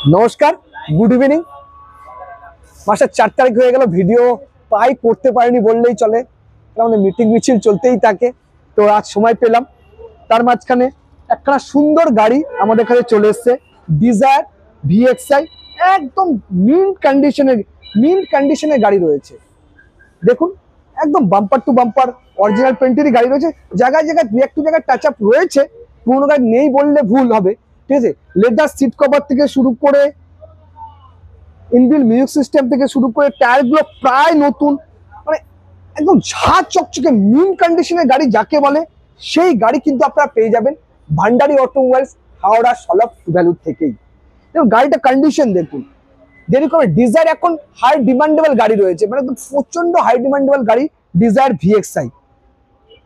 নমস্কার, good evening. মাসের 4 তারিখ হয়ে গেল, ভিডিও প্রায় করতে পারিনি বললেই চলে, কারণ মিটিং মিছিল চলতেই থাকে। তো আজ সময় পেলাম, তার মাঝখানে একটা সুন্দর গাড়ি আমাদের কাছে চলে এসছে, ডিজায়ার ভিএক্সআই। একদম মিন্ট কন্ডিশনের গাড়ি রয়েছে। দেখুন, একদম বাম্পার টু বাম্পার অরিজিনাল পেন্টেরই গাড়ি রয়েছে। জায়গায় জায়গায় দু একটু জায়গায় টাচ আপ রয়েছে, পুরোনো গাড়ি নেই বললে ভুল হবে। ঠিক আছে, লেদার সিট কভার থেকে শুরু করে ইনবিল্ট মিউজিক সিস্টেম থেকে শুরু করে টায়ারগুলো প্রায় নতুন, মানে একদম ঝাঁ চকচকে মিন্ট কন্ডিশনের গাড়ি যাকে বলে, সেই গাড়ি কিন্তু আপনারা পেয়ে যাবেন Bhandari automobiles, Howrah solve value থেকেই। দেখুন গাড়িটা কন্ডিশন দেখুন, দেরি করে। ডিজায়ার এখন হাই ডিমান্ডেবল গাড়ি রয়েছে, মানে একদম প্রচন্ড হাই ডিমান্ডেবল গাড়ি ডিজায়ার ভিএক্সআই।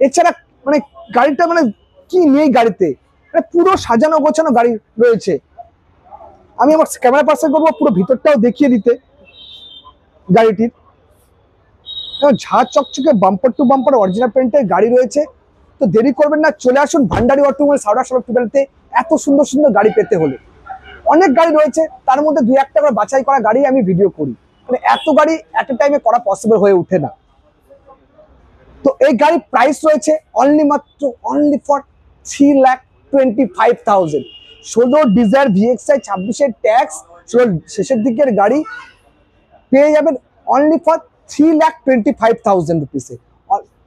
এছাড়া মানে গাড়িটা মানে কি নেই গাড়িতে, মানে পুরো সাজানো গোছানো গাড়ি রয়েছে। আমি আমার ক্যামেরা পার্সন করবো পুরো ভিতরটাও দেখিয়ে দিতে গাড়িটির। ঝাঁ চকচকে বাম্পার টু বাম্পার অরিজিনাল পেন্টের গাড়ি রয়েছে। তো দেরি করবেন না, চলে আসুন ভান্ডারী অটোমোবাইলস, হাওড়া সড়ক টোটালতে। এত সুন্দর সুন্দর গাড়ি পেতে হলে অনেক গাড়ি রয়েছে, তার মধ্যে দুই একটা করে বাছাই করা গাড়ি আমি ভিডিও করি, মানে এত গাড়ি এট এ টাইমে করা পসিবল হয়ে ওঠে না। তো এই গাড়ির প্রাইস রয়েছে অনলি ফর 3,25,000। 16 ডিজায়ার ভিএক্সআই, 26-এর ট্যাক্স, 16 শেষের দিকের গাড়ি পেয়ে যাবেন অনলি ফর 3,25,000 রুপিসে,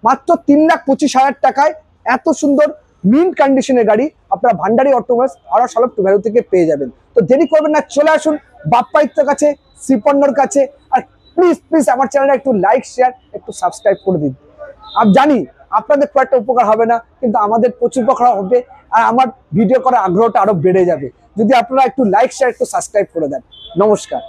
মাত্র 3,25,000 টাকায়। এত সুন্দর মিন্ট কন্ডিশনের গাড়ি আপনারা Bhandari automobiles, Howrah solve value থেকে পেয়ে যাবেন। তো দেরি করবেন না, চলে আসুন বাপ্পাইত্যর কাছে, শ্রীপন্নর কাছে। আর প্লিজ প্লিজ আমার চ্যানেলটা একটু লাইক, শেয়ার, একটু সাবস্ক্রাইব করে দিন। আমি জানি আপনাদের খুব একটা উপকার হবে না, কিন্তু আমাদের প্রচুর উপকার হবে, আর আমার ভিডিও করার আগ্রহটা আরো বেড়ে যাবে যদি আপনারা একটু লাইক, শেয়ার, একটু সাবস্ক্রাইব করে দেন। নমস্কার।